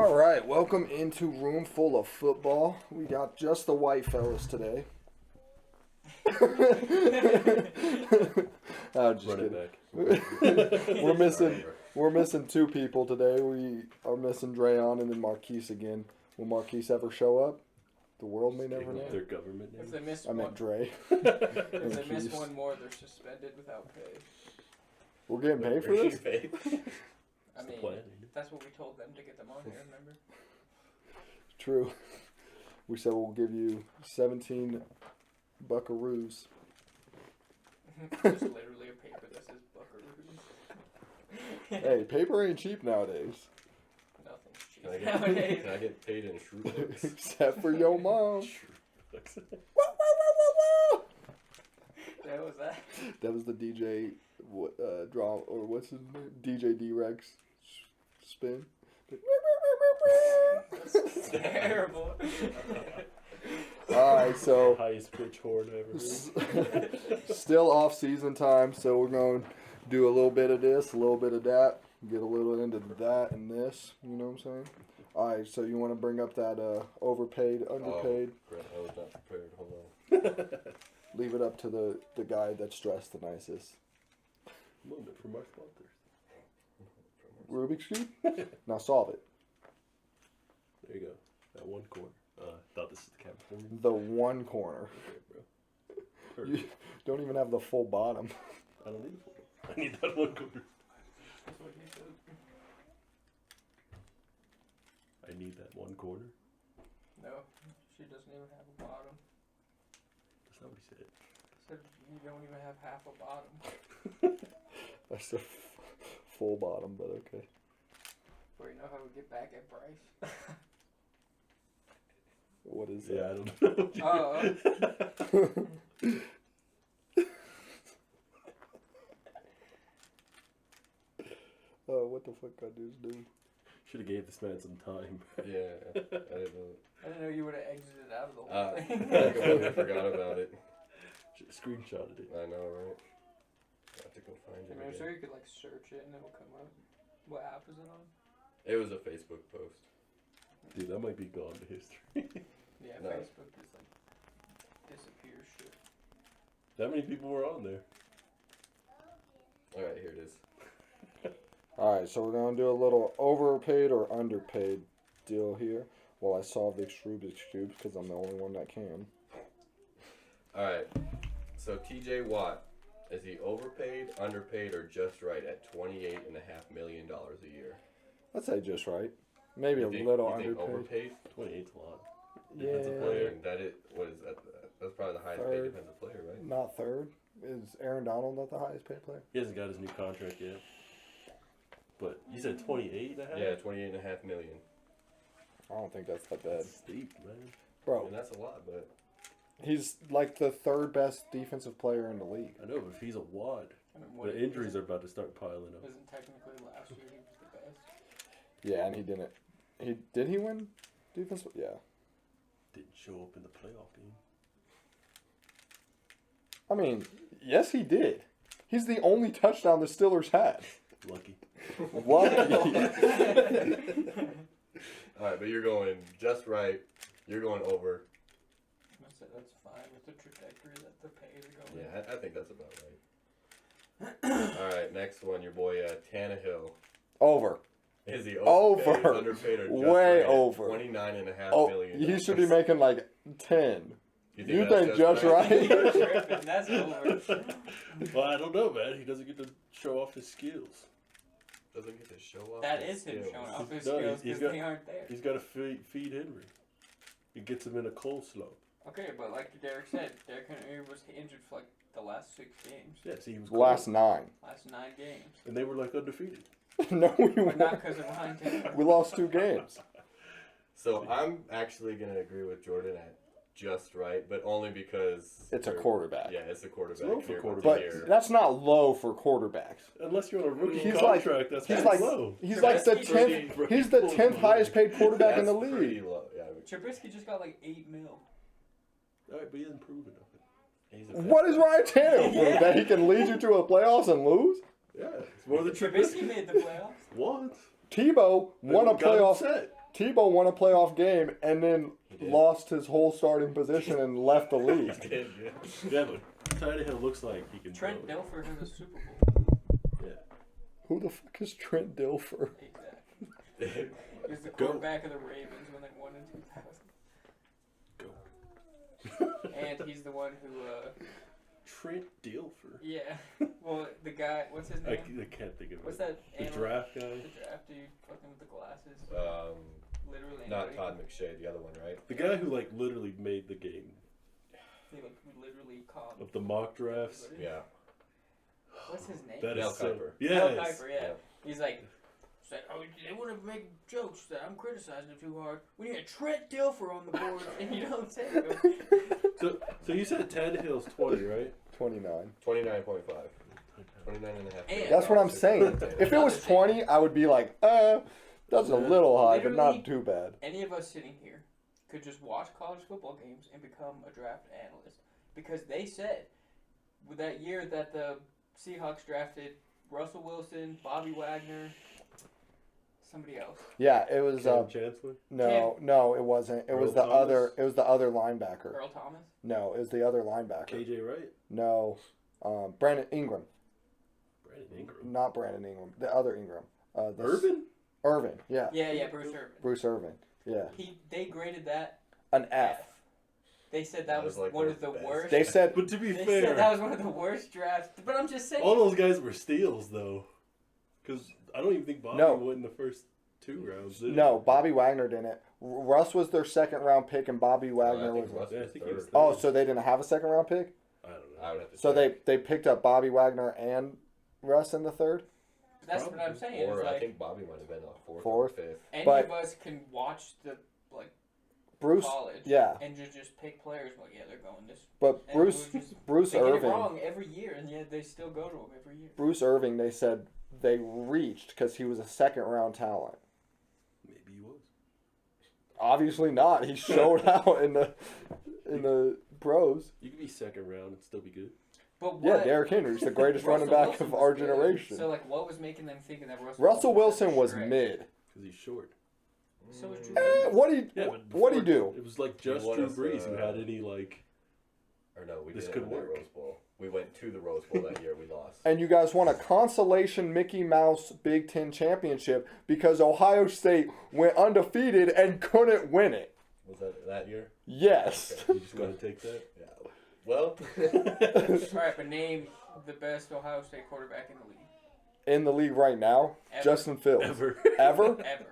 All right, welcome into Room Full of Football. We got just the white fellas today. I'm just Run kidding. it back. We're missing two people today. We are missing Drayon and then Marquise again. Will Marquise ever show up? The world may never know. Their government name. If they miss I meant Dre. if they miss one more, they're suspended without pay. We're getting paid for this? I mean, that's what we told them to get them on here, remember? True. We said we'll give you 17 buckaroos. Just literally a paper that says buckaroos. Hey, paper ain't cheap nowadays. Nothing's cheap Can I nowadays. get paid in Shroot? Except for your mom. That was that. That was the DJ draw, or what's his name? DJ D-Rex spin. That's terrible. Alright, so Highest pitch horn ever heard. still off season time, so we're going to do a little bit of this, a little bit of that, get a little into that and this, you know what I'm saying? Alright, so you want to bring up that overpaid, underpaid? Oh, I was not prepared. Hold on. Leave it up to the guy that's dressed the nicest. A little bit for my sponsors. Rubik's Cube? Now solve it. There you go. That one corner. I thought this is the camera for me. The one corner. Okay, bro. You don't even have the full bottom. I don't need a full. I need that one corner. That's what he said. I need that one corner. No, she doesn't even have a bottom. That's not what he said. I said you don't even have half a bottom. I said full bottom, but okay. Or you know how we get back at Bryce? What is Yeah, I that? don't know. Oh, what the fuck I just do? Should have gave this man some time. Yeah, I didn't know. I didn't know you would have exited out of the whole I thing. completely forgot about it. Should have screenshotted it. I know, right? I have to go find I it mean, I'm again. sure you could like search it and it'll come up. What app is it on? It was a Facebook post. Dude, that might be gone to history. Yeah, No. Facebook is like disappears shit. That many people were on there. Alright, here it is. Alright, so we're going to do a little overpaid or underpaid deal here while I solve this Rubik's Cube because I'm the only one that can. Alright, so TJ Watt, is he overpaid, underpaid, or just right at $28.5 million a year? I'd say just right. Maybe You a think- little you think underpaid. overpaid? 28's a lot. Yeah, Defensive player. And that it, what is that? That's probably the highest paid Third. defensive player, right? not third. Is Aaron Donald not the highest paid player? He hasn't got his new contract yet. But you said 28 and a half? Yeah, $28.5 million. I don't think that's that bad. That's steep, man. Bro, And that's a lot, but he's like the third best defensive player in the league. I know, but if he's a wad, I mean, what the injuries are about to start piling up. Isn't technically last year he was the best? Yeah, and he didn't. Did he win defensive? Yeah. Didn't show up in the playoff game. I mean, yes, he did. He's the only touchdown the Steelers had. Lucky. Lucky. alright, but you're going just right. You're going over. I said that's fine with the trajectory that the pay is going. Yeah, I think that's about right. Alright, next one, your boy Tannehill. Over. Is he Over. overpaid, underpaid, or just Way right? over. $29.5 Oh, million. he should be making like 10. You think that's just right? You're tripping, that's over. Well, I don't know, man. He doesn't get to show off his skills. Doesn't get to show off. That his is him skills. showing off his No, skills he's because got- they aren't there. He's got to feed Henry. It gets him in a coleslaw. Okay, but like Derek said, Derek Henry was injured for like the last 6 games. Yeah, see, he was Last cold. 9. Last 9 games. And they were like undefeated. No, we But not won. because of Ryan Tannehill. We lost 2 games. So I'm actually gonna agree with Jordan at just right, but only because It's a they're- quarterback. Yeah, it's a quarterback. It's low for here, quarterback. here. But that's not low for quarterbacks. Unless you're on a rookie He's like- contract, that's He's pretty like low. he's like the Trubisky- 10th. He's the 10th highest paid quarterback in the That's pretty league. low. Yeah, I mean, Trubisky just got like 8 mil. All right, but he hasn't proven nothing. he's a What is Ryan Tannehill prove? Yeah. That he can lead you to a playoffs and lose? Yeah, it's more than Trubisky made the playoffs. Once. Tebow won a Got playoff. upset. Tebow won a playoff game and then He did. lost his whole starting position and left the league. Yeah, but Tannehill looks like he can Trent throw. Dilfer has a Super Bowl. Yeah. Who the fuck is Trent Dilfer? Exactly. He was the Go. quarterback of the Ravens when they won in 2000. Go. And he's the one who, Trent Dilfer. yeah. Well, the guy, what's his I name? can't think of What's it. that? The analyst? draft guy. The draft dude, fucking with the glasses. Literally. Not anybody. Todd McShay, the other one, right? The guy who like literally made the game He like literally caught. of the mock drafts. Yeah. What's his name? That Mel is so. Kiper. Yes. Mel Kiper, yeah. Yeah. He's like, said, oh, they want to make jokes that I'm criticizing it too hard. We need a Trent Dilfer on the board, and you don't say it. So you said Tannehill's 20, right? 29. 29.5. 29 and a half. And- That's what I'm saying. If it was 20, I would be like, that's a little high, but Literally- not too bad. Any of us sitting here could just watch college football games and become a draft analyst. Because they said, with that year that the Seahawks drafted Russell Wilson, Bobby Wagner, somebody else. Yeah, it was. Cam Chancellor. No, it wasn't. It was Earl the other. Thomas? It was the other linebacker. Earl Thomas. No, it was the other linebacker. KJ Wright. No, Brandon Ingram. Brandon Ingram. Not Brandon Ingram. The other Ingram. Irvin. Irvin. Yeah. Yeah, Bruce Irvin. Bruce Irvin. Yeah. They graded that An F. They said that was like one their of the best. worst. They said. But to be They fair, said that was one of the worst drafts. But I'm just saying. all those guys were steals though, because I don't even think Bobby No. went in the first 2 rounds. Did he? No, Bobby Wagner didn't. Russ was their second round pick, and Bobby Wagner I was. think Russ Yeah, I was think he was third. third. Oh, so they didn't have a second round pick. I don't know. I would have to So check. they picked up Bobby Wagner and Russ in the third. That's what I'm saying. Or It's I like think Bobby might have been a fourth or Fourth. fifth. any but- of us can watch the Bruce. college Yeah, and just pick players. Well, yeah, they're going this. but And Bruce we'll just- Bruce They get it Irving. wrong every year, and yet they still go to him every year. Bruce Irving. They said they reached because he was a second round talent. Maybe he was. Obviously not. He showed out in the pros. You could be second round and still be good. But Yeah, what? Derrick Henry's the greatest running Russell back Wilson of was our good. generation. So like, what was making them thinking that Russell Wilson was stretch? mid. Because he's short. So was Drew Eh, Brees. what'd he do? It was like just What Drew is, Brees who had any like. Or no, we This didn't could win that work. Rose Bowl. We went to the Rose Bowl that year. We lost. And you guys won a consolation Mickey Mouse Big Ten championship because Ohio State went undefeated and couldn't win it. Was that year? Yes. You just gotta take that. Yeah. Well, All right, but name the best Ohio State quarterback in the league In the league right now, Ever. Justin Fields. Ever. Ever? ever.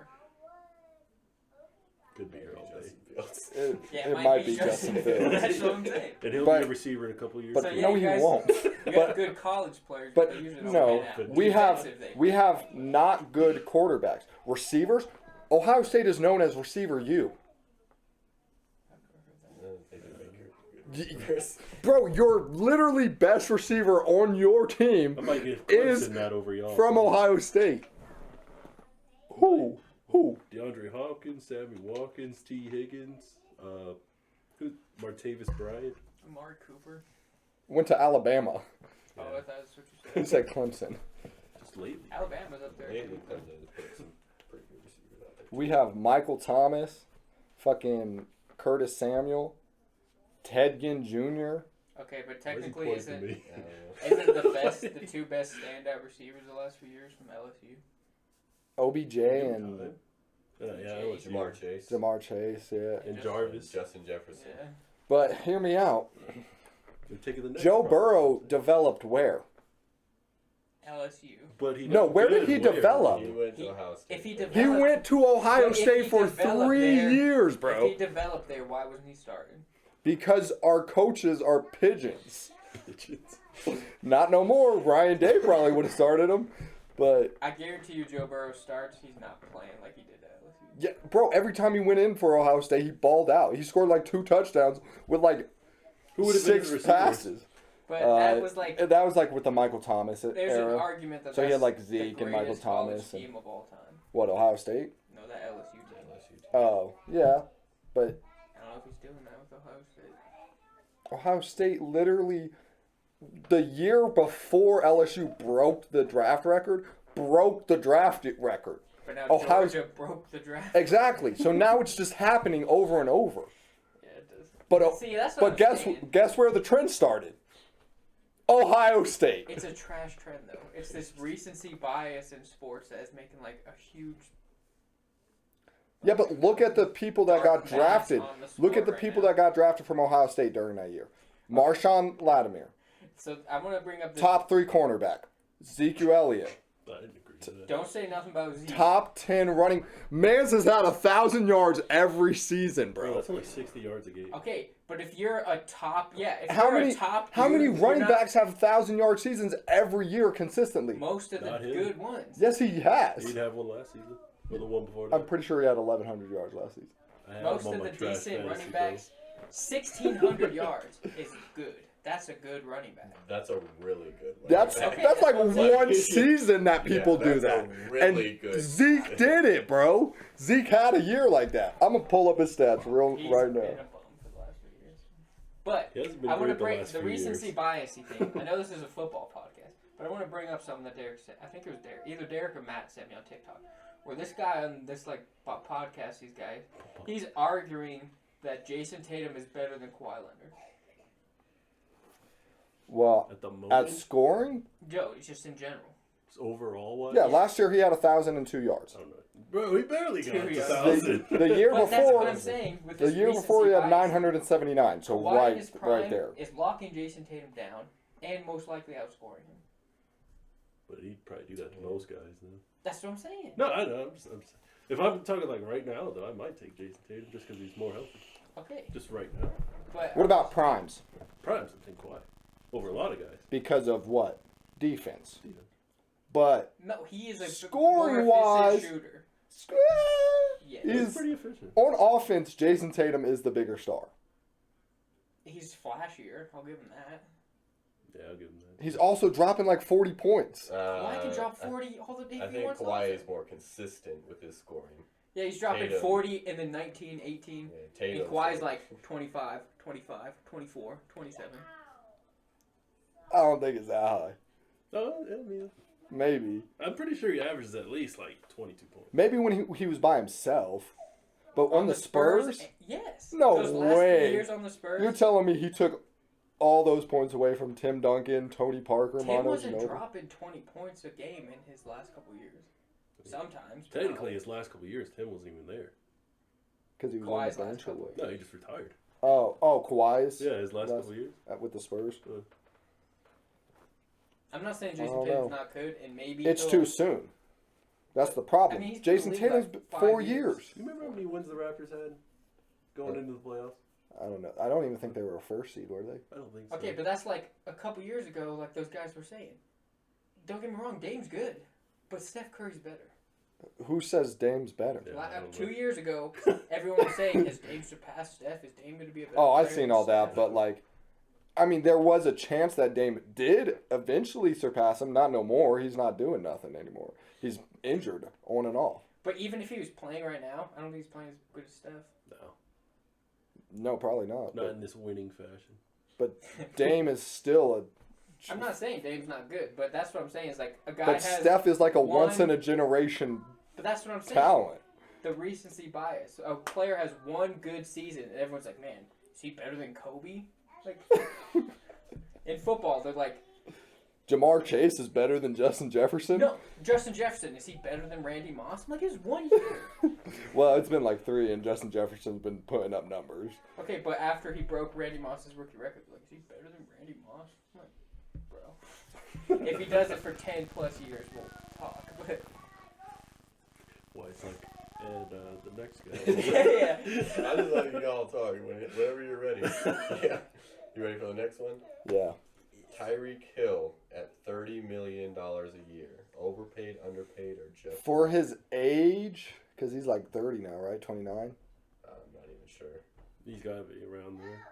Could be here all day. Justin Fields. It, Yeah, it might be Justin Fields. That's what I'm saying. And he'll But- be a receiver in a couple years. But So, too. yeah, no, you he guys- won't. You got But good college players, but they usually don't no, pan out. we have Defensive, they- we have not good quarterbacks. Receivers. Ohio State is known as receiver U. They did make your- Bro, your literally best receiver on your team I might get is Clemson that over y'all. from Ohio State. Who? DeAndre Hopkins, Sammy Watkins, T. Higgins, Martavis Bryant. Amari Cooper. Went to Alabama. Oh, I thought that's what He you said. said Clemson. Just lately. Alabama's up there. Maybe Clemson has put some pretty good receivers out there. We have Michael Thomas, fucking Curtis Samuel, Ted Ginn Jr. Okay, but Why is he technically pointing isn't to me? isn't the two best standout receivers the last few years from LSU? OBJ and Yeah, I know what you Jamar Chase. Jamar Chase, yeah. And Jarvis. Justin Jefferson. Yeah. But hear me out. They're taking the next Joe round. Burrow developed where? LSU. But he No, where good did he where? develop? He went to He- Ohio State. if he first. He developed- went to Ohio But if State he for developed 3 there- years, If bro. he developed there, why wasn't he starting? Because our coaches are pigeons. Not no more. Ryan Day probably would have started him. But, I guarantee you Joe Burrow starts, he's not playing like he did at LSU. yeah, bro, every time he went in for Ohio State, he balled out. He scored like 2 touchdowns with like Who would have been 6 his receivers? passes. But that was like, That was like with the Michael Thomas there's era. an argument that So he had, that's like, the Zeke and Michael greatest college Thomas and- team of all time. What, Ohio State? No, that LSU team. LSU team. Oh, yeah. But I don't know if he's doing that with Ohio State. Ohio State literally, the year before LSU broke the draft record, But now Ohio- Georgia broke the draft. Exactly. So now it's just happening over and over. Yeah, it does. But See, that's what but I'm saying. guess where the trend started? Ohio State. It's a trash trend, though. It's this recency bias in sports that is making like a huge. Yeah, but look at the people that got dark drafted. mass on the Look at sport the right people now. that got drafted from Ohio State during that year. Marshawn Lattimore, So I'm gonna bring up this. top 3 cornerback. Ezekiel Elliott, I didn't agree to that. Don't say nothing about Z. top 10 running. Mans has had 1,000 yards every season, Bro, bro. that's only 60 yards a game. Okay, but if you're a top, if How you're many? a top, How many dude, you're running not- backs have 1,000-yard seasons every year consistently? Most of the Not him. good ones. Yes, he He has. didn't have one last season. Or the one before that. I'm pretty sure he had 1,100 yards last season. I had Most him on of my the trash decent fantasy, running bro. backs, 1,600 yards is good. That's a good running back. That's a really good one. That's Okay, that's like that's what I'm one saying. season that people do that's that. a really And good. Zeke did it, bro. Zeke had a year like that. I'm gonna pull up his stats real He's right been now. a bum for the last 3 years. But He hasn't been I want to great the bring last the few recency years. biasy thing. I know this is a football podcast, but I want to bring up something that Derek said. I think it was Derek. Either Derek or Matt sent me on TikTok. Where this guy on this like podcast, he's arguing that Jason Tatum is better than Kawhi Leonard. Well, At the moment, at scoring, Joe, it's just in general. overall, what? yeah, last year he had 1,002 yards. I don't know. Bro, he barely got 2 yards. 1,000. The year But that's what I'm before, saying. With the this year before he recency had bias. 979. So Kawhi in his right prime there. is locking Jason Tatum down and most likely outscoring him. But he'd probably do that to most guys, though. That's what I'm saying. No, I know. I'm just, if I'm talking like right now, though, I might take Jason Tatum just because he's more healthy. Okay, Just right now. but What about primes? Prime's I think Kawhi over a lot of guys. Because of what? Defense. Defense. But no, he is a Scoring more efficient wise- shooter. Yeah, He's he's pretty efficient. on offense. Jason Tatum is the bigger star. he's flashier. I'll give him that. Yeah, I'll give him that. He's also dropping like 40 points. Kawhi can drop 40 all the day I if he think wants. Kawhi also. is more consistent with his scoring. Yeah, he's dropping Tatum. 40 and then 19, 18. Yeah, And Tatum. Kawhi's like 25, 25, 24, 27. I don't think it's that high. No, I mean, Maybe. I'm pretty sure he averages at least like 22 points. Maybe when he was by himself. But on the Spurs, Yes. No Those last way. 3 years on the Spurs. you're telling me he took all those points away from Tim Duncan, Tony Parker, Tim Manu wasn't Ginobili? dropping 20 points a game in his last couple years. Sometimes. but Technically, no. his last couple of years, Tim wasn't even there. Because he was Kawhi's on the last bench or couple. what? No, he just retired. Oh, Kawhi's Yeah, his last Last- couple of years. with the Spurs. I'm not saying I Jason don't Tatum's know. not good, and maybe It's he'll- too soon. That's the problem. I mean, he's been Jason in the league Tatum's like 5 4 years. years. You remember how many wins the Raptors had going into the playoffs? I don't know. I don't even think they were a first seed, were they? I don't think so. Okay, but that's like a couple years ago, like those guys were saying. Don't get me wrong, Dame's good, but Steph Curry's better. Who says Dame's better? Yeah, I don't 2 know. years ago, everyone was saying, "Has Dame surpassed Steph? Is Dame going to be a better?" Oh, I've player seen than all that, Steph?" but like, I mean, there was a chance that Dame did eventually surpass him. Not no more. He's not doing nothing anymore. He's injured on and off. But even if he was playing right now, I don't think he's playing as good as Steph. No, No, probably not. not in this winning fashion. But Dame is still a. I'm not saying Dame's not good, but that's what I'm saying is like a guy But has. Steph is like a one- once in a generation But that's what I'm saying. talent. The recency bias. A player has one good season, and everyone's like, "Man, is he better than Kobe?" Like in football, they're like, Jamar Chase is better than Justin Jefferson. "No, Justin Jefferson, is he better than Randy Moss?" I'm like, "It's 1 year." Well, it's been like 3, and Justin Jefferson's been putting up numbers. Okay, but after he broke Randy Moss's rookie record, like, is he better than Randy Moss? I'm like, bro. If he does it for 10 plus years, we'll talk. But Why, it's like, and the next guy. yeah. I just let you all talk whenever you're ready. Yeah. You ready for the next one? Yeah. Tyreek Hill at $30 million a year. Overpaid, underpaid, or just? For his age, because he's like 30 now, right? 29? I'm not even sure. He's got to be around there.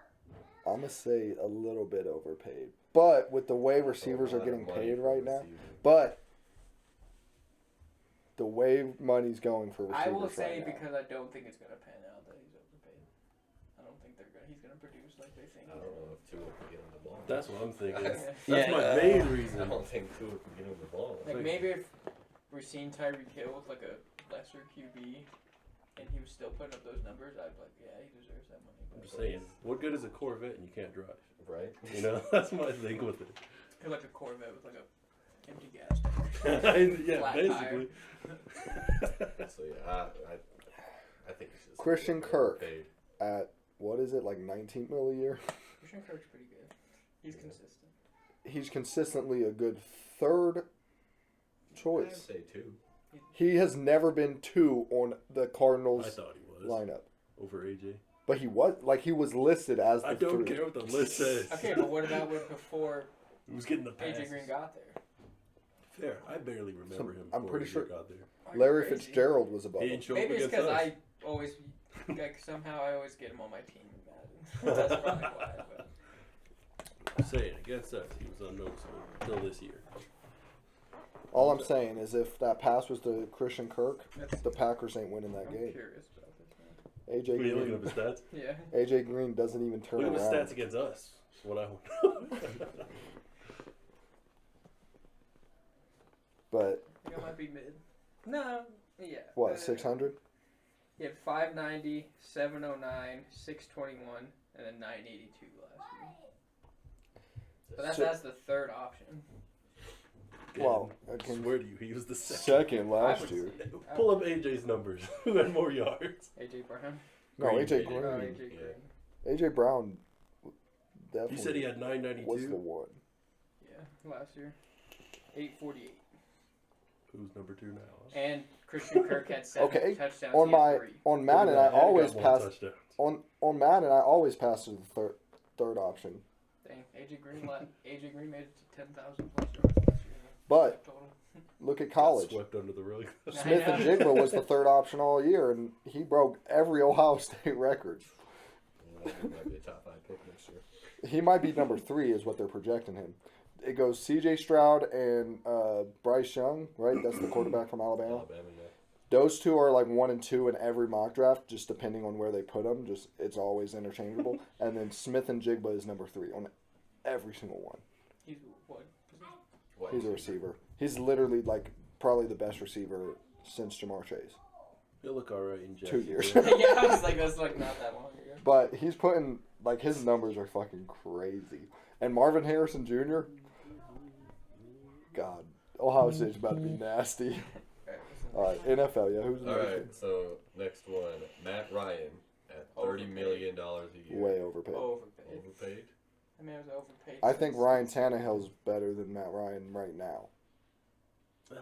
I'm going to say a little bit overpaid. But with the way receivers A are lot getting of money paid for right now, receivers. but the way money's going for receivers I will say, right now. because I don't think it's going to pan out that he's overpaid. I don't think he's going to produce like they think. I don't know if Tua can get him the ball. That's what I'm thinking. Yeah. That's my main I reason. don't think Tua can get him the ball. Like maybe if we're seeing Tyreek Hill with like a lesser QB, and he was still putting up those numbers, I'd be like, yeah, he deserves that money. I'm just saying, what good is a Corvette and you can't drive? Right? You know, that's my thing with it. It's like a Corvette with like a empty gas tank. Yeah, Flat basically. So yeah, I think it's just Christian Kirk. paid. At, what is it, like 19 mil a year? Christian Kirk's pretty good. He's consistent. He's consistently a good third I'd choice. say 2. He has never been 2 on the I Cardinals thought he was lineup. over AJ. But he was listed as the I don't 3. care what the list says. Okay, but what about with before He was getting the passes. AJ Green got there? Fair. I barely remember him. I'm before pretty AJ sure got there. Are you Larry crazy? Fitzgerald was above He him. didn't show Maybe up it's against because us. I always, like, somehow I always get him on my team in Madden. That's probably why. But I'm saying, against us, he was unnoticeable until this year. All I'm saying is if that pass was to Christian Kirk, That's- the Packers ain't winning that I'm game. curious about this. AJ Were you looking Green, up his stats? Yeah. AJ Green doesn't even turn Look at his around. stats against us. What I want to know. But I think I might be mid. No. Yeah. what, 600? He had 590, 709, 621, and then 982 last year. But that's the third option. Well, I I can swear to you, he was the second. second I last would year. say- Pull up AJ's numbers. Who had more yards? AJ Brown. No, Green. AJ Oh, Green. AJ Green. AJ Brown definitely You said he had was the 992. one. Yeah, last year. 848. Who's number 2 now? And Christian Kirk had 7 Okay, touchdowns. on he had my 3. on Madden, I Had always got more pass touchdowns. on Madden. I always pass to the third option. Dang, AJ Green made it to 10,000 plus yards last year. But Total. look at Got college. Swept under the rug. Smith and I know. Jigba was the third option all year, and he broke every Ohio State record. Yeah, he might be a top 5 pick next year. He might be number 3, is what they're projecting him. It goes C.J. Stroud and Bryce Young, right? That's the quarterback from Alabama. Alabama, yeah. Those two are like 1 and 2 in every mock draft, just depending on where they put them. Just it's always interchangeable. And then Smith and Jigba is number 3 on every single one. He's what position? What He's a receiver. He's literally like probably the best receiver since Jamar Chase. He'll look alright in 2 Jacksonville. years. Yeah, I was like, that's like not that long ago. But he's putting like his numbers are fucking crazy. And Marvin Harrison Jr. God, Ohio State's about to be nasty. All right, NFL. Yeah, who's the All next right, so next one, Matt Ryan at $30 Overpaid. million a year. one? Way overpaid. Overpaid. Overpaid. I mean, it was overpaid. I think since- Ryan Tannehill's better than Matt Ryan right now. Oh,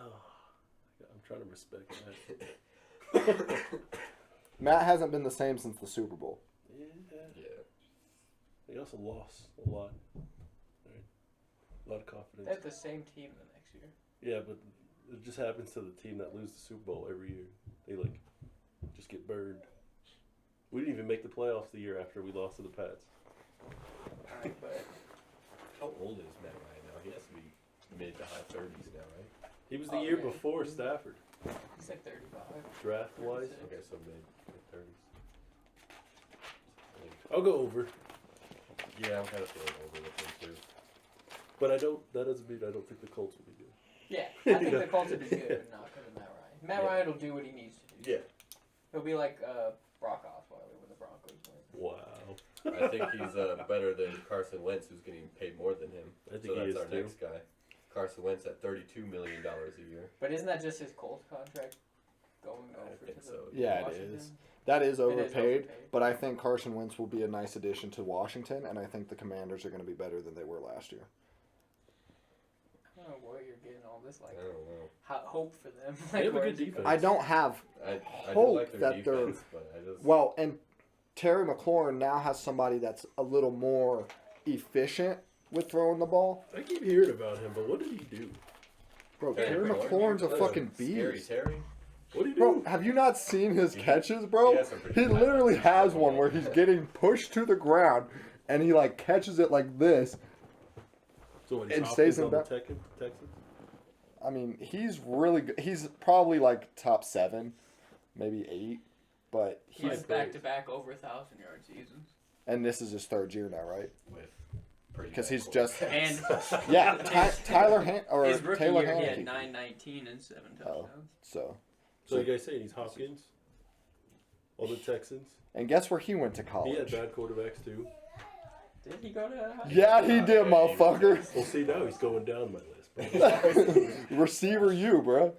I'm trying to respect that. Matt hasn't been the same since the Super Bowl. Yeah. Yeah. He also lost a lot. Right. A lot of confidence. They have the same team the next year. Yeah, but it just happens to the team that loses the Super Bowl every year. They just get burned. We didn't even make the playoffs the year after we lost to the Pats. Alright, but How old is Matt Ryan now? He has to be mid to high 30s now, right? He was the Oh, year yeah. before Stafford, he's like 35. draft wise. 36. Okay, so mid 30s. I'll go over, Yeah, I'm kind of feeling over with him too. but that doesn't mean I don't think the Colts will be good. Yeah, I think the Colts would be good, but not because of Matt Ryan. Matt Yeah. Ryan will do what he needs to do. Yeah. He'll be like Brock Osweiler when the Broncos win. Wow. I think he's better than Carson Wentz, who's getting paid more than him. I think So he that's is our too. next guy. Carson Wentz at $32 million a year. But isn't that just his Colts contract going I over think to so. the Yeah, it Washington? is. That is It is overpaid, but I think Carson Wentz will be a nice addition to Washington, and I think the Commanders are going to be better than they were last year. I don't know where you're getting all this like I don't know. hope for them. They Like, have a where good is he defense. I don't have I do Hope like their that they're- defense, but I just... well, and Terry McLaurin now has somebody that's a little more efficient with throwing the ball. I keep hearing about him, but what did he do? Bro, Terry Terry McLaurin, McLaurin's a that's fucking Scary beast. Terry. What did he do? Bro, have you not seen his catches, bro? He has some pretty He good literally highlights. has one where he's getting pushed to the ground, and he like catches it like this. So what, and he's stays Hopkins in on the back- Texans? I mean, he's really good. He's probably like top 7, maybe 8, but He's High back praise. to back over 1,000-yard seasons. and this is his 3rd year now, right? With pretty Because bad he's just quarterbacks. And yeah. Tyler or his rookie Taylor year, he Haneke. had 919 and 7 touchdowns. So So you guys saying he's Hopkins? All the Texans? And guess where he went to He had college? bad quarterbacks too. Did he go to high school? Yeah, he did, motherfucker. Well, see, now he's going down my list, bro. Receiver you, bro.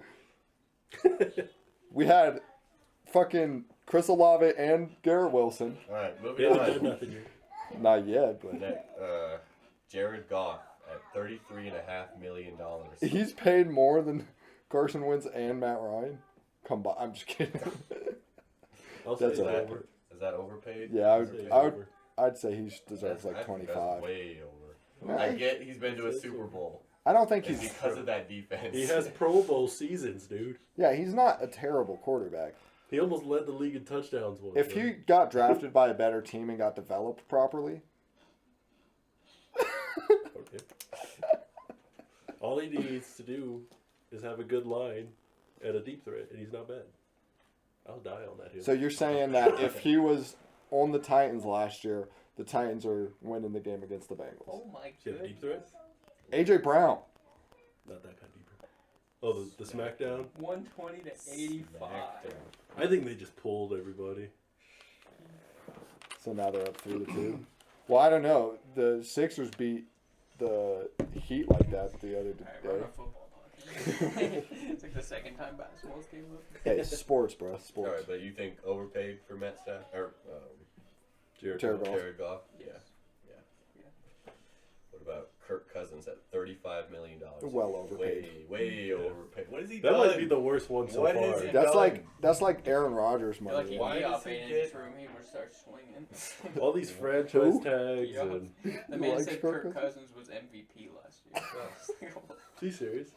We had fucking Chris Olave and Garrett Wilson. All right, He moving hasn't done on. nothing yet. Not yet, but Jared Goff at $33.5 million. he's paid more than Carson Wentz and Matt Ryan. Combined. I'm just kidding. I'll say That's it's a- over. Is that overpaid? Yeah, I'll say it's over. I'd say he deserves That's like that's 25. way over. Yeah, I get he's been to a Super Bowl. I don't think It's he's. because of that defense. He has Pro Bowl seasons, dude. Yeah, he's not a terrible quarterback. He almost led the league in touchdowns once. If man. he got drafted by a better team and got developed properly, Okay. All he needs to do is have a good line and a deep threat, and he's not bad. I'll die on that hill. so you're saying that if he was on the Titans last year, the Titans are winning the game against the Bengals. Oh my Does he have a deep goodness. threat? AJ Brown. Not that kind of deeper. Oh, the SmackDown? 120 to 85. I think they just pulled everybody. So now they're up 3-2. Well, I don't know. The Sixers beat the Heat like that the other Alright, we're on day. a football podcast. It's like the second time basketball's came up. Hey, sports, bro. All Sports. right, but you think overpaid for Matt Staff or Jared Jared Goff. Goff. Jared Goff? Yeah. What about Kirk Cousins at $35 million? Well overpaid. Way overpaid. What has he That done? might be the worst one so What far. is it? That's like Aaron Rodgers I feel like money. Why he does off he in get- his room, he would start swinging. All these franchise Who? tags Yeah. and. The You man like said Kirk Kirk Cousins was MVP last year. Are you serious?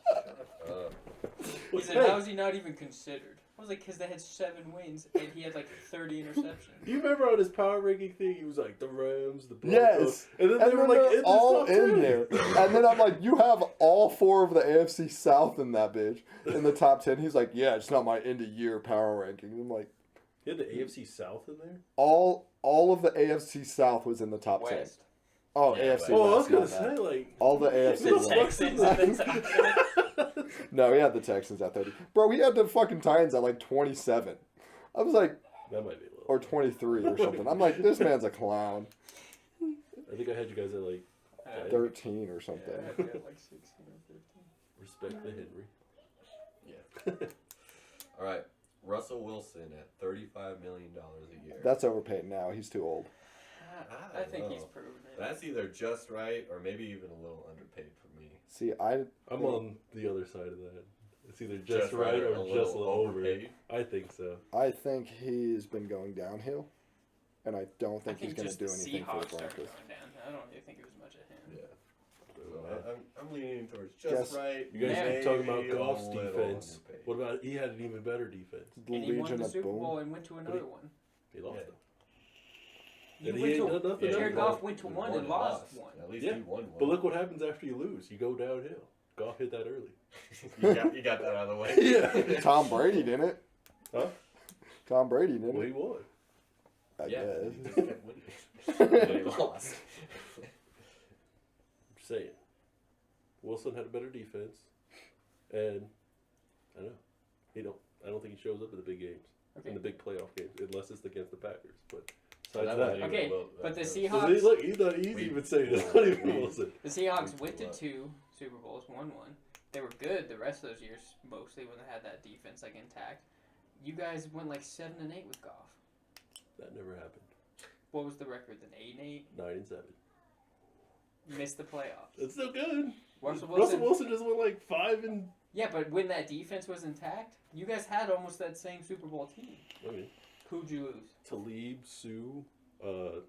He said, how is he not even considered? I was like, because they had 7 wins and he had like 30 interceptions. You remember on his power ranking thing, he was like the Rams, the Broncos, Yes. and then they were they're like in all this top in 10. there. And then I'm like, you have all 4 of the AFC South in that bitch in the top 10. He's like, yeah, it's not my end of year power ranking. I'm like, He had the AFC South in there. all of the AFC South was in the top 10. West. Oh, Yeah, AFC. but- Oh, I was West, gonna not say bad. like All the AFC. The West. Texans at the top. No, he had the Texans at 30. Bro, he had the fucking Titans at like 27. I was like, that might be a little. or 23 or something. I'm like, this man's a clown. I think I had you guys at like 13 or something. Yeah, I had to get like 16 or 15. respect the Henry. Yeah. All right. Russell Wilson at $35 million a year. That's overpaid now. He's too old. I think don't he's know. proven it. That's either just right or maybe even a little underpaid for me. See, I'm on the other side of that. It's either just right or just a little over. overpaid. I think so. I think he's been going downhill, and I don't think he's going to just do the anything for the Seahawks started Broncos. going down. I don't really think it was much of him. Yeah. So I'm leaning towards just Guess- right. You guys Yeah. keep talking about maybe a Goff's little defense. underpaid. What about he had an even better defense? The And he won Legion the of Super Bowl Boom. and went to another one. He lost Yeah. them. You And he went ain't to, done nothing. Jared after Goff that. went to He one won and lost one. At least Yeah. he won one. But look what happens after you lose. You go downhill. Goff hit that early. you got that out of the way. Yeah. Tom Brady didn't. Huh? Tom Brady didn't. Well, he won. I Yeah, guess. he just kept winning. And he lost. I'm just saying. Wilson had a better defense, and I don't know. I don't think he shows up in the big games, Okay. in the big playoff games, unless it's against the Packers. But So besides that that, wasn't even Okay, about- but the that was- Seahawks- so look, he's We- even saying it's not even we- Wilson. The Seahawks We went to blew up. 2 Super Bowls, won 1. They were good the rest of those years, mostly when they had that defense like intact. You guys went like 7-8 with Goff. That never happened. What was the record then? 8-8. 9-7. Missed the playoffs. That's still good. Russell Russell Wilson. Wilson just went like 5 and. Yeah, but when that defense was intact, you guys had almost that same Super Bowl team. I mean, Who'd you lose? Talib, Sue. Let's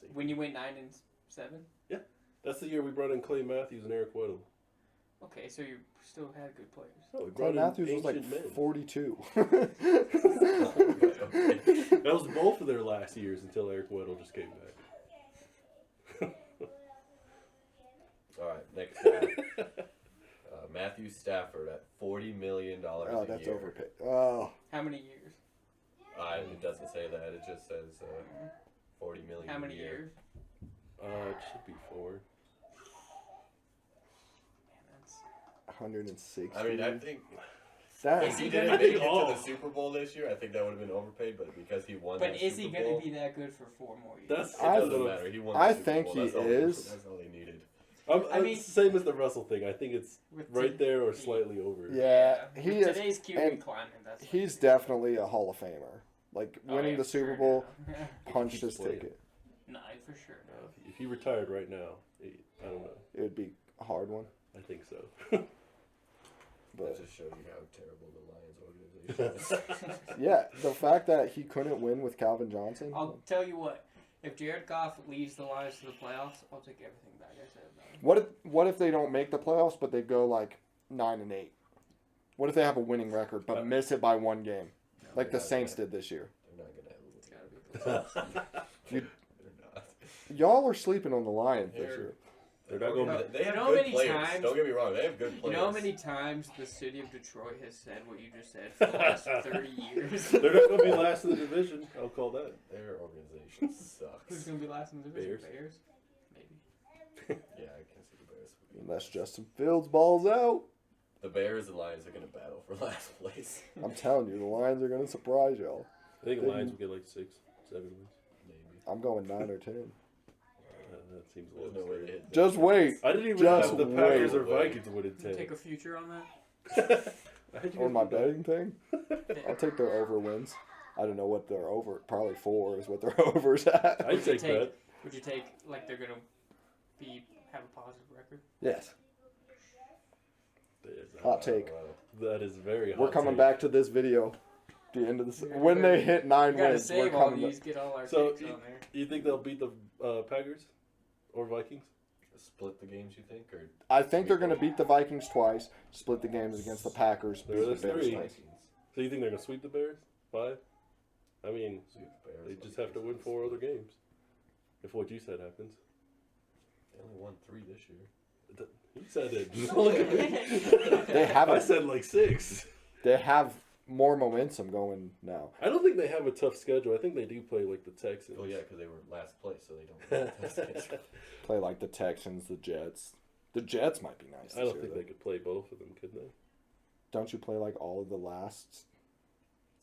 see. When you went 9-7. That's the year we brought in Clay Matthews and Eric Weddle. Okay, so you still had good players. Oh, we Clay brought Matthews in was like ancient men. 42. That was both of their last years until Eric Weddle just came back. All right, next guy. Matthew Stafford at $40 million Oh, a that's year. overpaid. Oh, How many years? It doesn't say that. It just says $40 million. How a many year. years? It should be 4. Man, that's 160. I mean, I think That If Is he he didn't gonna make be- it to Oh. the Super Bowl this year, I think that would have been overpaid. But because he won, But that is he Super going Bowl, to be that good for 4 more years? That's it I- doesn't matter. He won. I The Super think Bowl. he That's all is. That's all he needed. I mean- it's the same as the Russell thing. I think it's With right there or slightly over. Yeah, With he is. today's QB and climate, that's like He's it. definitely a Hall of Famer. Like Oh, winning yeah, the for Super sure Bowl now. punched Keeps his playing. ticket. No, for sure. No. If he retired right now, I don't know. It would be a hard one. I think so. That But just shows you how terrible the Lions organization is. yeah, the fact that he couldn't win with Calvin Johnson. I'll tell you what. If Jared Goff leads the Lions to the playoffs, I'll take everything back I said about him. What if they don't make the playoffs, but they go like 9-8? What if they have a winning record but miss it by 1 game, like the Saints did this year? They're not gonna It's gotta be They're not. Y'all are sleeping on the Lions this They're- year. They're not going to. They have You know good how many players. times- Don't get me wrong. They have good You players. know how many times the city of Detroit has said what you just said for the last 30 years? They're not going to be last in the division. I'll call that. Their organization Who's sucks. going to be last in the division? Bears. Bears? Maybe. Yeah, I can see the Bears. Unless Justin Fields balls out. The Bears and Lions are gonna battle for last place. I'm telling you, the Lions are going to surprise y'all. I think the Lions will get like 6, 7 wins. Maybe. I'm going 9 or 10. That seems a There's little no way scary. they hit. Just wait. I didn't even Just have the Packers wait. or Vikings winning You 10. take a future on that? I had you On guys my do that. betting thing, I'll take their over wins. I don't know what their over. Probably 4 is what their over's at. I'd take that. Would you take, like, they're going to have a positive record? Yes. That is a- Hot take. That is very hot. We're coming take. back to this video. The end of the Yeah, when we they gotta- hit 9 We got to wins, we're save all coming. these, get all our So, takes on there. You think they'll beat the Packers or Vikings? Split the games, you think, or I think they're going to beat the Vikings twice, split the games against the Packers, beat the There's Bears 3. twice. So you think they're gonna sweep the Bears? 5? I mean, sweep the Bears? they just have to win 4 other games. If what you said happens. They only won 3 this year. You said it. Look at me. They have I a, said like 6. they have more momentum going now. I don't think they have a tough schedule. I think they do play like the Texans. Oh yeah, because they were last place, so they don't. Play like the Texans, the Jets. The Jets might be nice. I don't think they could play both of them, could they? Don't you play like all of the lasts?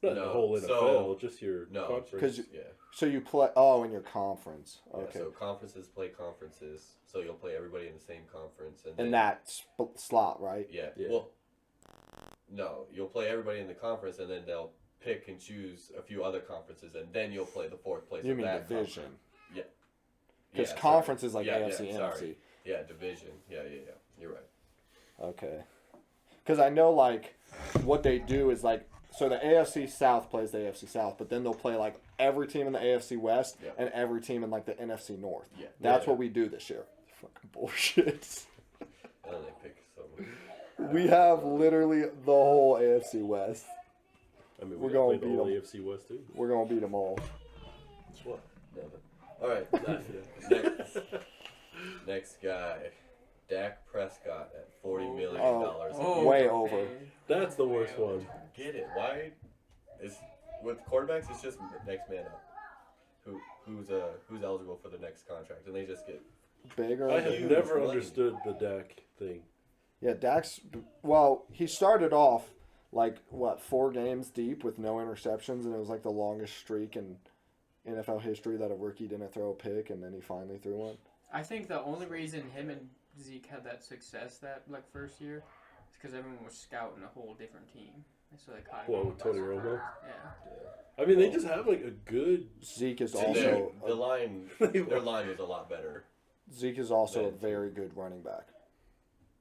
Not No, the whole NFL, so- just your no, conference. 'cause you- Yeah. So you play in your conference. Yeah, Okay. so conferences play conferences, so you'll play everybody in the same conference, and In then, that slot, right? yeah. Yeah. Well, no, you'll play everybody in the conference, and then they'll pick and choose a few other conferences, and then you'll play the 4th place. You of mean that division? conference. Yeah. Because Yeah, conference sorry. is like Yeah, AFC, yeah, NFC. sorry. Yeah, division. Yeah. You're right. Okay. Because I know, like, what they do is, like, so the AFC South plays the AFC South, but then they'll play, like, every team in the AFC West Yeah. and every team in, like, the NFC North. Yeah. That's Yeah. what we do this year. Fucking bullshit. And then they pick some. We have literally the whole AFC West. I mean, we're we going play to the beat whole 'em. AFC West too. We're going to beat them all. What? Never. All right. Next guy, Dak Prescott at $40 million. Way over. That's the worst one. Get it? Why? Is with quarterbacks, it's just next man up. Who's eligible for the next contract, and they just get. Bigger. I have Huge never money. understood the Dak thing. Yeah, Dak's. Well, he started off, like, 4 games deep with no interceptions, and it was, like, the longest streak in NFL history that a rookie didn't throw a pick, and then he finally threw one. I think the only reason him and Zeke had that success that, like, first year is because everyone was scouting a whole different team. And so they caught What, him with by Tony surprise. Romo? Yeah. I mean, they just have like a good. Zeke is And their- also the line. Their line was a lot better. Zeke is also a Man. very good running back.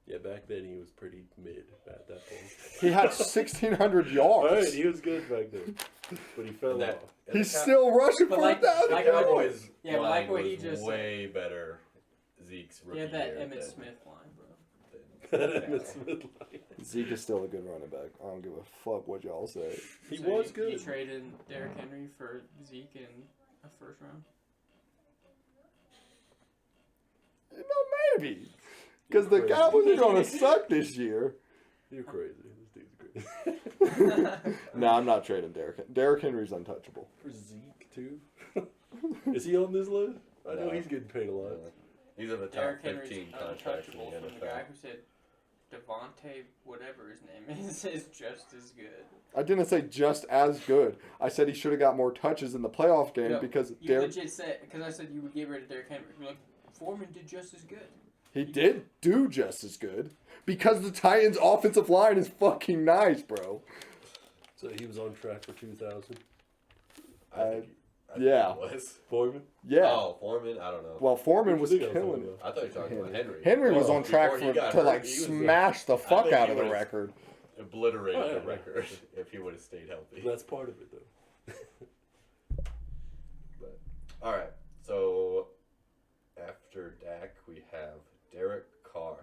Yeah, back then he was pretty mid at that point. He had 1,600 All right, yards. he was good back then, but he fell And that, off. and He's the Cow- still rushing But for like- 1,000 like the yards. Cowboys. Yeah, but like line what he was just way better. Zeke's rookie Yeah, that year Emmett than- Smith line, bro. than- Emmett Smith line. Zeke is still a good running back. I don't give a fuck what y'all say. He So was you good. traded Derrick Henry for Zeke in a first round. No, maybe. Because the Crazy. Cowboys are going to suck this year. You're crazy. This dude's crazy. No, I'm not trading Derrick. Derrick Henry's untouchable. For Zeke too. Is he on this list? I know No. he's getting paid a lot. These are the top Derrick Henry's 15 contracts in untouchable the from the guy NFL. who said Devontae, whatever his name is just as good. I didn't say just as good. I said he should have got more touches in the playoff game No, because You Derek. legit said, because I said you would get rid of Derrick Henry. You're like, Foreman did just as good. He did do just as good because the Titans' offensive line is fucking nice, bro. So he was on track for 2,000. I yeah. think he was. Foreman? Yeah. Oh, Foreman? I don't know. Well, Foreman was Who'd you think I was killing talking it. I thought you were talking about Henry. Henry was Oh, on track before he got to hurt, like he was, smash the fuck think out he of the was- record. Obliterated Oh, yeah. the record if he would have stayed healthy. That's part of it, though. But, all right. So after Dak, we have Derek Carr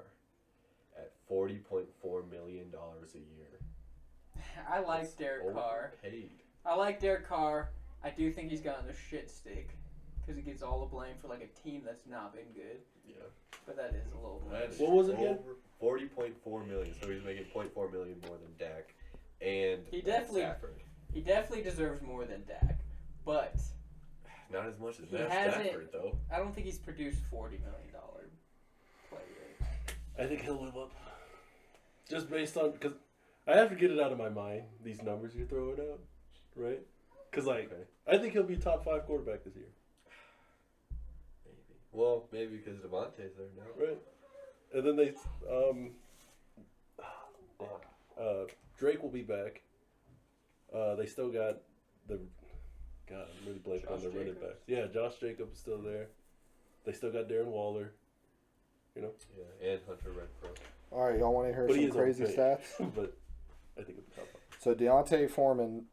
at $40.4 million a year. I like That's Derek Carr. overpaid. I like Derek Carr. I do think he's gotten a shit stick because he gets all the blame for like a team that's not been good. Yeah. But that is a little That much. is What was it again? over $40.4 million. So he's making $0.4 million more than Dak and He Matt definitely- Stafford. He definitely deserves more than Dak, but Not as much as He Matt hasn't- Stafford though. I don't think he's produced $40 million play rate. I think he'll live up. Just based on, because I have to get it out of my mind, these numbers you're throwing out, right? Because, like, Okay. I think he'll be top 5 quarterback this year, Maybe. Well, maybe because Devontae's there now. right? And then they, Drake will be back. They still got the, God, I'm really blanking on Josh the running Jacobs. backs. Yeah, Josh Jacobs is still there. They still got Darren Waller, you know? Yeah, and Hunter Renfro. All right, y'all want to hear But he some is crazy overpaid. stats? But I think it'll be top 5. So Deontay Foreman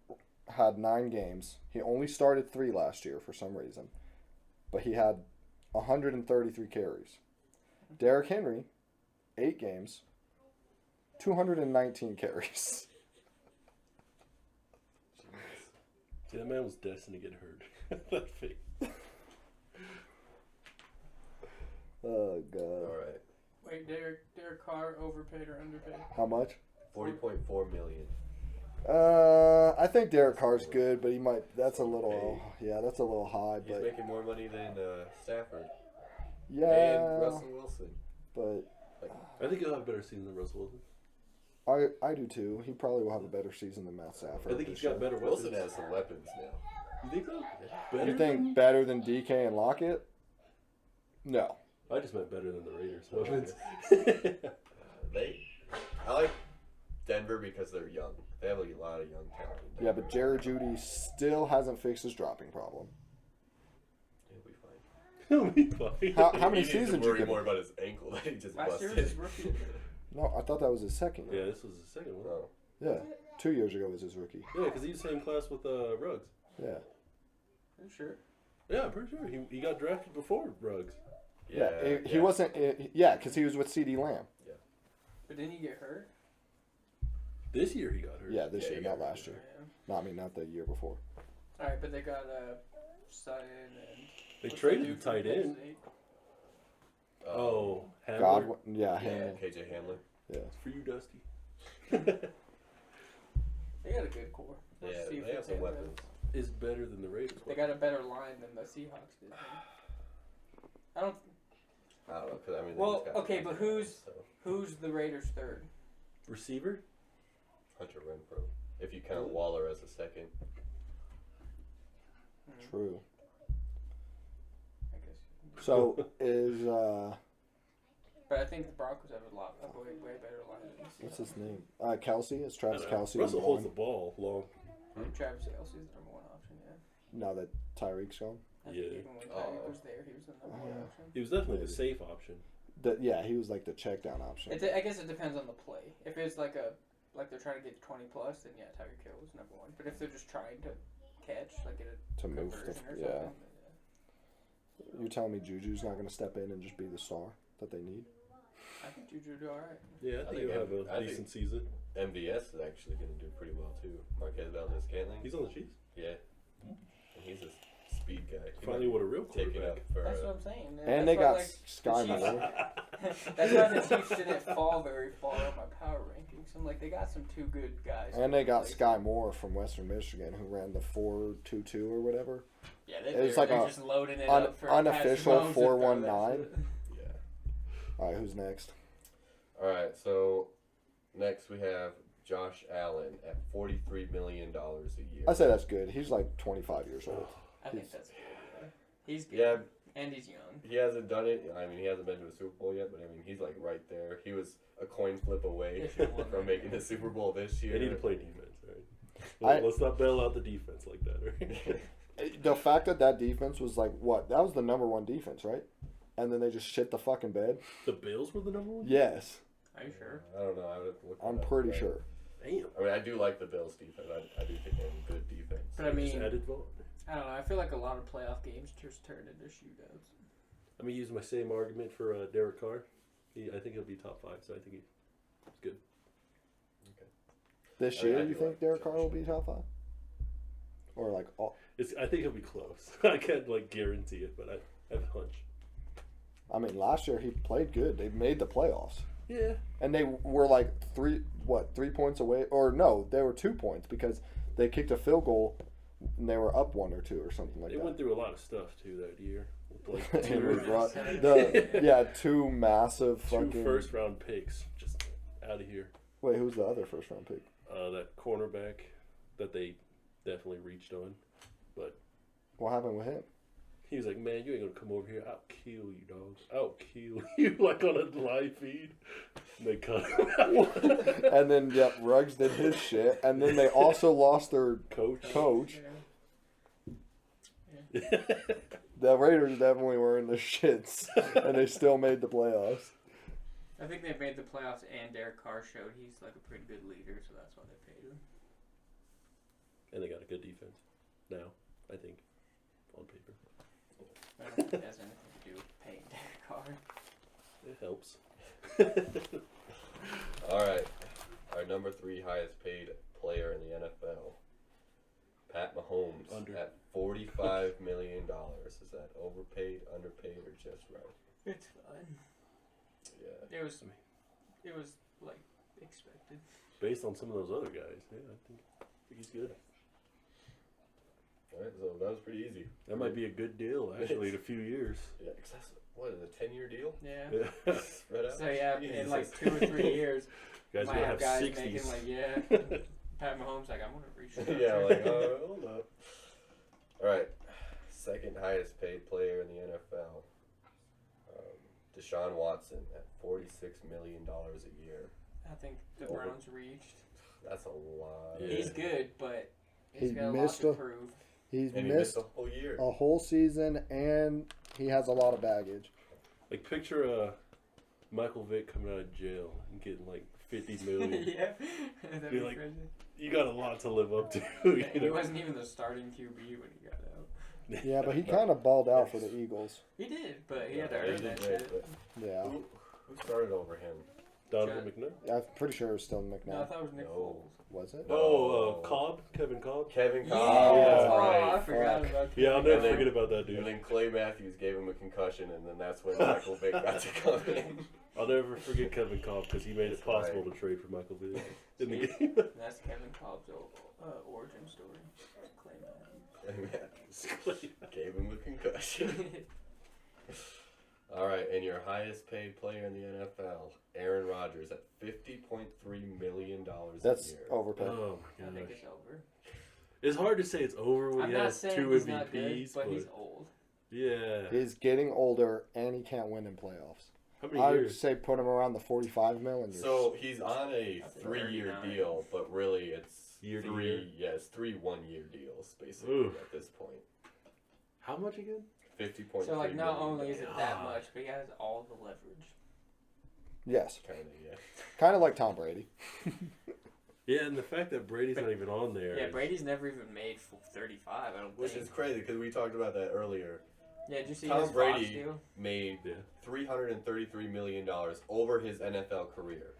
had 9 games. He only started 3 last year for some reason, but he had 133 carries. Derrick Henry, 8 games, 219 carries. See, that man was destined to get hurt. That fake. Oh god. All right. Wait, Derek Carr overpaid or underpaid? How much? $40.4 million. I think Derek Carr's good, but he might. That's a little. Yeah, that's a little high. He's But making more money than Stafford yeah, and Russell Wilson. but I think he'll have a better season than Russell Wilson. I do too. He probably will have a better season than Matt Stafford. I think he's this year. got better Wilson weapons. has some weapons now. You think so? Yeah. You think better than DK and Lockett? No. I just meant better than the Raiders' weapons. I like Denver because they're young. They have a lot of young talent. in Yeah, Denver. but Jared Judy still hasn't fixed his dropping problem. He'll be fine. He'll be fine. How He many needs to seasons you worry give more him? about his ankle that he just Last year busted. was his rookie year. No, I thought that was his second Yeah, year. this was the second one. Oh. Yeah, 2 years ago was his rookie. Yeah, because he was same class with Ruggs. Yeah. I'm sure. Yeah, I'm pretty sure he got drafted before Ruggs. Yeah, he wasn't. Yeah, because he was with CD Lamb. But didn't he get hurt? This year he got hurt. Yeah, this Yeah, year, he not got last year. Yeah. No, I mean, not the year before. All right, but they got Sutton and They what's traded that the dude from tight Penn end. State? Oh, Hamler. Godwin. Yeah, Yeah, Hamlin. KJ Hamler. Yeah. For you, Dusty. They got a good core. Yeah, Let's see if they have it some pans out. weapons. Is better than the Raiders. They got a better line than the Seahawks did. I don't. I don't know, because I mean. they Well, just got okay, but who's- so. Who's the Raiders' third? Receiver? Hunter Renfro. If you count Waller as a second. True. I guess. So is But I think the Broncos have a way better line than the what's Seahawks. his name? Kelsey. Is Travis I don't know. Kelsey Russell number holds the one? ball long. Travis Kelce's the number one option. Yeah. Now that Tyreek's gone. I think Yeah. even when Tyreek was there, he was the number one Yeah. option. He was definitely Maybe. the safe option. Yeah, he was like the check down option. I guess it depends on the play. If it's like they're trying to get 20 plus, then yeah, Tyreek Hill was number one. But if they're just trying to catch, like get a To move conversion stuff, or yeah. something, then You telling me Juju's not going to step in and just be the star that they need? I think Juju will do all right. Yeah, I I think think he'll have I a think- decent season. MVS is actually going to do pretty well too. Marquez Valdez-Scantling. He's on the Chiefs. Yeah. And he's a speed guy. He Finally, might what a real take it quarterback. up for That's what I'm saying. And they that's why, got like, Sky the Chiefs- Moore. That's why the Chiefs didn't fall very far on my power rankings. I'm like, they got some two good guys. And they got Like, Sky Moore from Western Michigan, who ran the 4.22 or whatever. Yeah, they, It was they're like a just loading it un- up for unofficial Patrick Mahomes to throw that 4.19. shit. Yeah. All right, who's next? All right, so next we have Josh Allen at $43 million a year. I say that's good. He's like 25 years old. I think that's good. Yeah. He's good. Yeah, And he's young. he hasn't done it. I mean, he hasn't been to a Super Bowl yet, but I mean, he's like right there. He was a coin flip away They should've won from that making the Super Bowl this year. They need to play defense, right? Let's not bail out the defense like that, right? The fact that defense was like, what? That was the number one defense, right? And then they just shit the fucking bed? The Bills were the number one? Yes. Are you sure? I don't know. I would have to look. I'm that up, pretty but- sure. Damn. I mean, I do like the Bills defense. I do think they have good defense. But I Just mean, added Vaughn. I don't know. I feel like a lot of playoff games just turn into shootouts. I'm gonna use my same argument for Derek Carr. I think he'll be top 5, so I think he's good. This I mean, year, I you do think like Derek Josh Carr will be top 5? Or like, all, I think he'll be close. I can't like guarantee it, but I have a hunch. I mean, last year he played good. They made the playoffs. Yeah. And they were like 3 points away? Or no, they were 2 points because they kicked a field goal and they were up 1 or 2 or something like They that. went through a lot of stuff too that year. With, like And we two, brought 2 massive two fucking. first round picks just out of here. Wait, who's the other first round pick? That cornerback that they definitely reached on, but What happened with him? he was like, "Man, you ain't gonna come over here. I'll kill you, dog. I'll kill you." Like on a live feed. And they cut him. And then Ruggs did his shit, and then they also lost their coach. Yeah. The Raiders definitely were in the shits, and they still made the playoffs. I think they made the playoffs, and Derek Carr showed he's like a pretty good leader, so that's why they paid him. And they got a good defense now, I think, on paper. I don't think it has anything to do with paying Derek Carr. It helps. All right, our number 3 highest paid player in the NFL, Pat Mahomes, at $45 million. Is that overpaid, underpaid, or just right? It's fine. Yeah. It was like expected. Based on some of those other guys, yeah, I think he's good. All right, so that was pretty easy. That might be a good deal, actually, in a few years. Yeah, 'cause that's, what is it, a 10-year deal? Yeah. Yeah. Spread out? So yeah, in Jesus. like 2 or 3 years, Guys might gonna have have guys 60s. making like Pat Mahomes like I'm gonna reach. Yeah, like, hold up. All right, second highest paid player in the NFL, Deshaun Watson at $46 million a year. I think the Over. Browns reached. That's a lot. Yeah. He's good, but he's He got a lot missed to a- prove. He's And he missed missed a whole year. a whole season, and he has a lot of baggage. Like, picture Michael Vick coming out of jail and getting like $50 million. Yeah, that'd Be be like, crazy. You got a lot to live up to. Yeah, You he know? wasn't even the starting QB when he got out. Yeah, but he kind of balled out for the Eagles. He did, but he had to Yeah, earn he that did great, shit. but Yeah. who started over him? Donovan McNabb. I'm pretty sure it was still No, I McNabb. thought it was Nick No. Foles. Was it? Oh, Cobb, Kevin Cobb. Kevin Yeah, Cobb. That's oh, right. I forgot Fuck. about Yeah, I'll Kevin never Cobb. forget about that And dude. then Clay Matthews gave him a concussion, and then that's when Michael Vick got to come in. I'll never forget Kevin Cobb because he made it That's possible right. to trade for Michael Vick in the See? game. That's Kevin Cobb's origin story. Clay Matthews. Clay Matthews gave him a concussion. All right, and your highest paid player in the NFL, Aaron Rodgers, at $50.3 million That's a year. overpaid. Oh I my think gosh. it's over. It's hard to say it's over when I'm he not has saying 2 he's MVPs, not good, but but he's old. yeah. He's getting older, and he can't win in playoffs. How many I would years? say put him around the 45 million. So he's on a I think 3-year 39. deal, but really it's Year to three. year? Yeah, it's 3 1-year deals basically Oof. at this point. How much again? 50.3. So like, not only is it that God. much, but he has all the leverage. Yes, Kind of, yeah. kind of like Tom Brady. Yeah, and the fact that Brady's not even on there. Yeah, is- Brady's never even made 35. I don't Which think. is crazy because we talked about that earlier. Yeah, did you see Tom his Brady- Fox deal? Made Yeah. $333 million over his NFL career.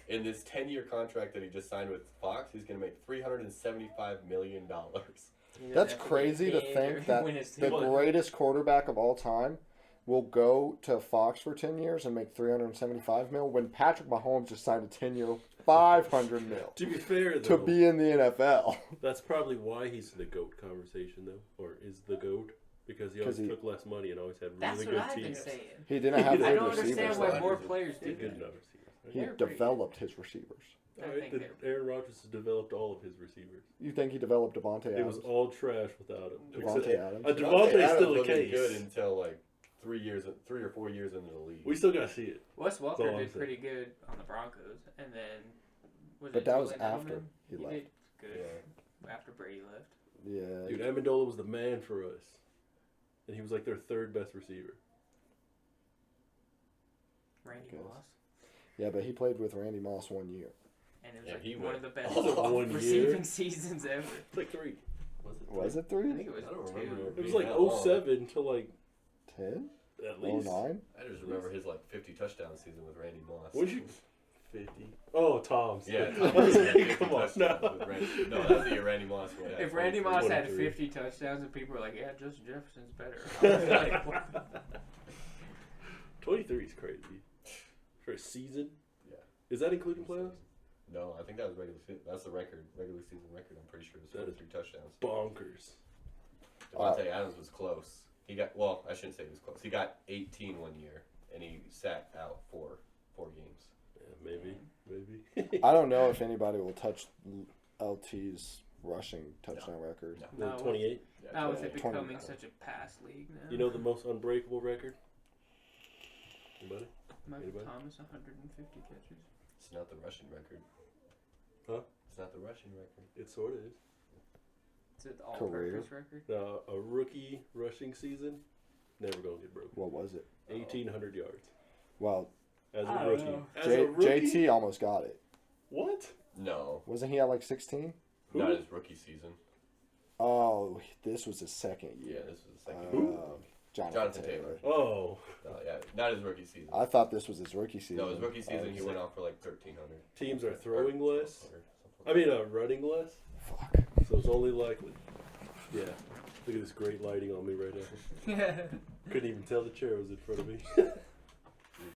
In this 10-year contract that he just signed with Fox, he's going to make $375 million. He That's doesn't have get crazy to paid think or that win his the Super Bowl. greatest quarterback of all time will go to Fox for 10 years and make 375 mil when Patrick Mahomes just signed a 10-year 500 mil To be fair, though, to be in the NFL. that's probably why he's in the GOAT conversation, though, or is the GOAT. Because he always took less money and always had really That's good what I've been teams. saying. He didn't have I good don't receivers. understand though. why more players He do had good that. enough receivers. He They're pretty developed his receivers. I think Aaron Rodgers has developed all of his receivers. You think he developed Devontae It Adams? was all trash without him. Devontae Adams. Devontae is still a wasn't case. good until like 3 or 4 years into the league. We still gotta see it. Wes That's all Welker I'm did saying. pretty good on the Broncos, and then But that was Julian after Edelman? he left. did good Yeah. after Brady left. Yeah. Dude, Amendola was the man for us. And he was like their third best receiver. Randy Good. Moss, Yeah, but he played with Randy Moss 1 year. and it was Yeah, like he one went of the best all 1 receiving year. seasons ever. It's like 3. Was it I 3? think it was I don't 2. remember. It was Being like that long. 07 to like 10? at least. 09? I just remember his like 50 touchdown season with Randy Moss. What'd you 50? Oh, Tom's. Yeah, I was like, come on now. No, that's the year Randy Moss went. If Randy Moss had 23. 50 touchdowns and people were like, "Yeah, Justin Jefferson's better," I was like, what? 23 is crazy. For a season? Yeah. Is that including playoffs? No, I think that was regular season. That's the record, regular season record. I'm pretty sure it was That is 23 touchdowns. Bonkers. Devontae Adams was close. He got, well, I shouldn't say he was close. He got 18 1 year, and he sat out for 4 games. Yeah, maybe. I don't know if anybody will touch LT's rushing touchdown record. No. No. 28? Yeah, Now with it 20. becoming such a pass league now. You know the most unbreakable record? Anybody? Michael anybody? Thomas 150 catches. It's not the rushing record. Huh? It's not the rushing record. It sort of is. It's an Career. all-purpose record. A rookie rushing season, never gonna get broken. What was it? 1,800 yards. Well, As I a don't rookie. know. As a rookie? JT almost got it. What? No, Wasn't he at like 16? Who? not his rookie season. Oh, this was his second Yeah, year. this was the second. Who? year. Jonathan Jonathan Taylor. Taylor. Oh. No, yeah, not his rookie season. I thought this was his rookie season. No, his rookie season he went off for like 1,300. Teams are throwing less. Or Running less. Fuck. So it's only likely. Yeah. Look at this great lighting on me right now. Couldn't even tell the chair was in front of me.